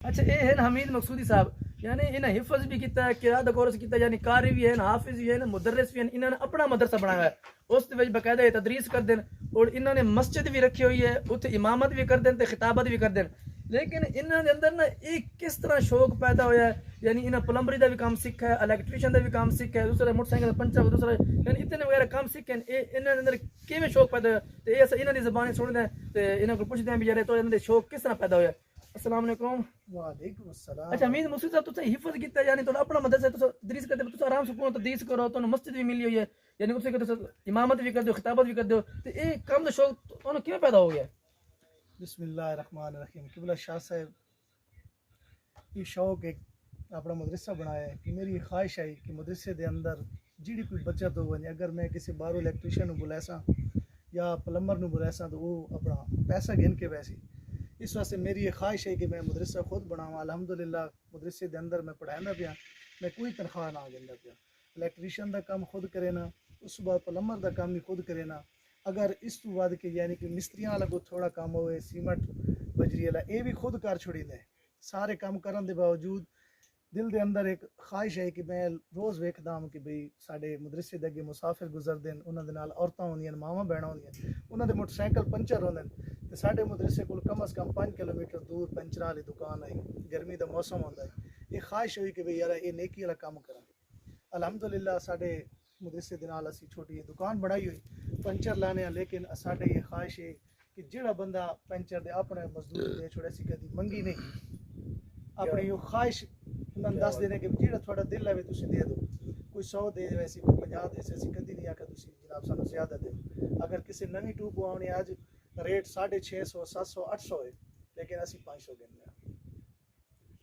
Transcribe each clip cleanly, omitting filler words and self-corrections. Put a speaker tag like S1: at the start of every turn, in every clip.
S1: اچھا یہ ہے نا حمید مقصودی صاحب، یعنی انہیں حفظ بھی کیتا ہے، قرات دا کورس کیتا ہے، یعنی قاری بھی ہے، حافظ بھی ہے، مدرس بھی ہیں، انہوں نے اپنا مدرسہ بنایا ہے، اس وچ باقاعدہ یہ تدریس کر دین، اور انہوں نے مسجد بھی رکھی ہوئی ہے، اتنے امامت بھی کر دین تے خطابت بھی کر دین. لیکن انہوں نے اندر نا ایک کس طرح شوق پیدا ہویا ہے، یعنی انہیں پلمبری دا بھی کام سیکھا ہے، الیکٹریشین دا بھی کام سیکھا ہے، دوسرے موٹر سائیکل پنچر، دوسرے یعنی اتنے وغیرہ کام سیکھے ہیں. انہوں نے اندر کیویں شوق پیدا ہوا تے یہ انہوں دی زبان سنتے ہیں تے انہوں کو پوچھتے ہیں بھی یار تو انہوں دے شوق کس طرح پیدا ہویا. السلام علیکم.
S2: وعلیکم السلام.
S1: اچھا امید مسعود صاحب تسیں حفظ کیتا ہے، یعنی تو اپنا مدرسہ ہے، تدریس کرتے ہو، آرام سے کو تدریس کرو، تو مسجد بھی ملی ہوئی ہے، یعنی اسے کہ امامت بھی کر دو، خطابت بھی کر دو، تو یہ کام کا شوق انہوں کیوں پیدا ہو گیا؟
S2: بسم اللہ الرحمن الرحیم. قبلہ شاہ صاحب یہ شوق ایک اپنا مدرسہ بنایا ہے کہ میری خواہش آئی کہ مدرسے دے اندر جیڑی کوئی بچت ہو بنے، اگر میں کسی باہر الیکٹریشین بلائساں یا پلمبر بلائساں تو وہ اپنا پیسہ گن کے ویسے اس واسطے میری یہ خواہش ہے کہ میں مدرسہ خود بناواں. الحمدللہ مدرسے دے اندر میں پڑھانا پیا، میں کوئی تنخواہ نہ گندا پیا، الیکٹریشین دا کام خود کرے نا، اس بعد پلمبر دا کام بھی خود کرے نا. اگر اس تو بعد کے یعنی کہ مستریاں والا کو تھوڑا کام ہوئے، سیمنٹ بجری والا یہ بھی خود کر چھڑی دے. سارے کام کرن دے باوجود دل دے اندر ایک خواہش ہے کہ میں روز ویکھدا ہوں کہ بھئی ساڈے مدرسے دے اگے مسافر گزردے ہیں، انہاں دے نال عورتاں ہوندیاں، ماواں بہناں ہوندیاں، انہاں دے موٹر سائیکل پنچر ہوندے تے ساڈے مدرسے کول کم از کم 5 کلومیٹر دور پنچر والی دکان ہے. گرمی دا موسم ہوندا ہے، یہ خواہش ہوئی کہ بھئی یار یہ نیکی والا کام کراں. الحمدللہ ساڈے مدرسے دے نال اسی چھوٹی دکان بنائی ہوئی پنچر لانے ہیں، لیکن ساڈے یہ خواہش ہے کہ جڑا بندہ پنچر دے اپنے مزدور دے چھوڑے سی کدی منگی نہیں، اپنی یہ خواہش انہوں نے دس دینے کہ جیڑا تھوڑا دل ہے تسی دے دو، کوئی 100 دے ویسی، کوئی 50 دے ویسی، کدی نہیں آکھا تسی جناب سانو زیادہ دے. اگر کسی نویں ٹوب آنی اج ریٹ 650 700 800 ہے، لیکن اسی 500 دینے ہیں.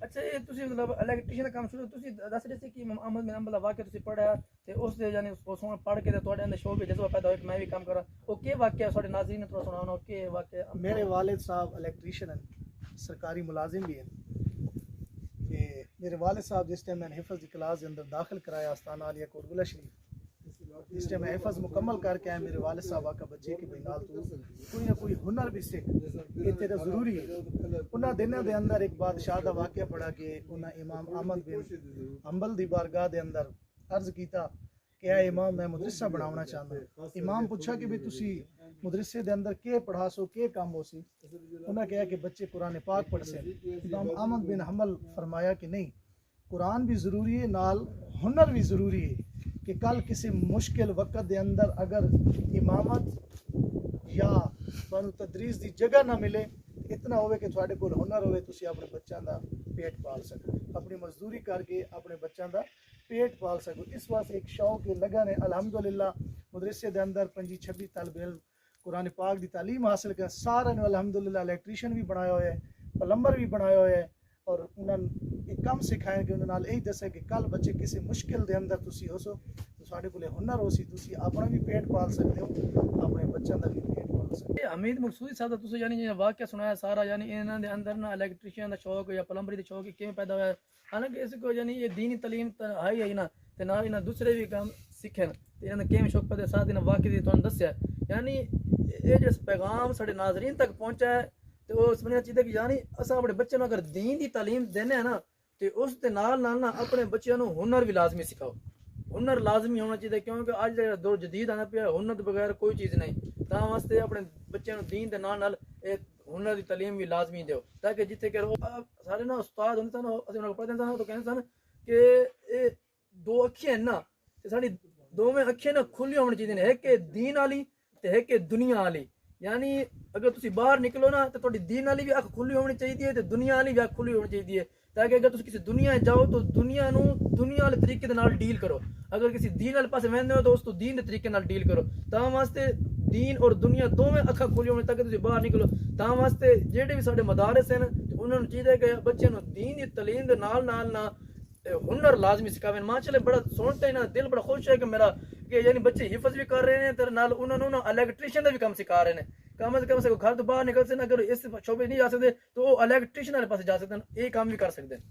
S1: اچھا یہ تسی مطلب الیکٹریشین کا کام شروع تسی دس رہے سی کہ امام احمد بن حنبل دا واقعہ تسی پڑھیا تے اس دے یعنی اس کو پڑھ کے تے تواڈے اندر شوق جذبہ پیدا ہویا کہ میں بھی کام کراں. او کی واقعہ ساڈے ناظرین نے تھوڑا سناؤ کہ واقعہ؟
S2: میرے والد صاحب الیکٹریشین ہیں، سرکاری ملازم بھی ہیں. کہ میرے والد صاحب جس ٹائم میں نے حفظ کی کلاس کے اندر داخل کرایا آستانہ عالیہ کوٹ گلہ شریف، جس ٹائم میں حفظ مکمل کر کے آیا، میرے والد صاحب آقا بچے کہ بھئی نال تو کوئی نہ کوئی ہنر بھی سیکھ، یہ تیرا ضروری ہے. انہاں دنوں دے اندر ایک بادشاہ دا واقعہ پڑھا کہ انہاں امام احمد بن حنبل دی بارگاہ دے اندر عرض کیتا کہ اے امام میں مدرسہ بناونا چاہتا. امام پوچھا کہ بھی تسی مدرسے دے اندر کے پڑھا سو، کے کام ہو سی؟ انہاں کہا کہ بچے قرآن پاک پڑھ سے. امام احمد بن حنبل فرمایا کہ نہیں، قرآن بھی ضروری ہے، نال ہنر بھی ضروری ہے کہ کل کسی مشکل وقت دے اندر اگر امامت یا تانوں تدریس دی جگہ نہ ملے، اتنا ہوئے کہ تھوڑے کول ہنر ہوئے تسی اپنے بچوں دا پیٹ پال سکو، اپنی مزدوری کر کے اپنے بچوں دا پیٹ پال سکو. اس واسطے ایک شوق لگا نے. الحمدللہ مدرسے دے اندر 25-26 طالب علم قرآن پاک دی تعلیم حاصل کر، سارے نے الحمدللہ الیکٹریشین بھی بنایا ہوا ہے، پلمبر بھی بنایا ہوا ہے، اور انہوں نے ایک کام سکھایا کہ انہوں نے یہی دسا کہ کل بچے کسی مشکل دے اندر تسی ہو سو تو ساڈے کولے ہنر ہو سی، تسی اپنا بھی پیٹ پال سکتے ہو، اپنے بچوں دا بھی پیٹ پال سکتے ہو.
S1: حمید مقصودی صاحب دا تسی یعنی واقعہ سنایا سارا، یعنی انہاں دے اندر نا الیکٹریشین دا شوق یا پلمبری دا شوق کیویں پیدا ہویا ہے. حالانکہ اس کو یعنی یہ دینی تعلیم تو ہے نا، تے نال انہاں دوسرے بھی کام سیکھن تے انہاں کیویں شوق پیدا ساتھ انہاں واقعے دی تانوں دسیا. یعنی یہ جس پیغام ساڈے ناظرین تک پہنچا ہے تے وہ سمجھنا چاہیے کہ یعنی اساں اپنے بچے نوں اگر دین دی تعلیم دینے ہیں نا تے اس دے نال نال نا اپنے بچیاں نوں ہنر بھی لازمی سکھاؤ. ہنر لازمی ہونا چاہیے کیونکہ اج دا دور جدید آنا پیا، ہنر تو بغیر کوئی چیز نہیں. تا واسطے اپنے بچیاں نوں دین دے نال نال ہنر دی تعلیم بھی لازمی دیو، تاکہ جتھے کہ سارے نا استاد ہوندے سن، اسی انہاں کو پڑھدے سن تو کہندے سن کہ اے دو اکھیاں ہیں نا تے ساڈی دوویں اکھیاں نا کھلیاں ہونی چاہیے، ایک کہ دین والی تے ایک کہ دنیا والی. یعنی اگر تسی باہر نکلو نا تو تہاڈی دین والی بھی اکھ کھلی ہونی چاہیے تے دنیا والی بھی اکھ کھلی ہونی چاہیے، تاکہ اگر تسی کسی دنیا جاؤ تو دنیا نو دنیا والے طریقے دے نال ڈیل کرو، اگر کسی دین والے پاسے ویندے ہو تو اس تو دین دے طریقے نال ڈیل کرو. تا واسطے دین اور دنیا دوویں اکھاں کھلی ہونی تاکہ تسی باہر نکلو. تا واسطے جہڑے بھی ساڈے مدارس ہیں انہاں نوں چاہیے کہ بچے نوں دین دی تعلیم دے نال نال نہ ہنر لازمی سکھاویں. ماشاءاللہ بڑا سنتے نا دل بڑا خوش ہے کہ میرا کہ یعنی بچے حفظ بھی کر رہے ہیں تے نال انہاں نوں الیکٹریشین دا بھی کام سکھا رہے ہیں. کم از کم سے گھر تو باہر نکل سے اگر اس شعبے نہیں جا سکتے تو وہ الیکٹریشین والے پاس جا سکتے ہیں، یہ کام بھی کر سکتے ہیں.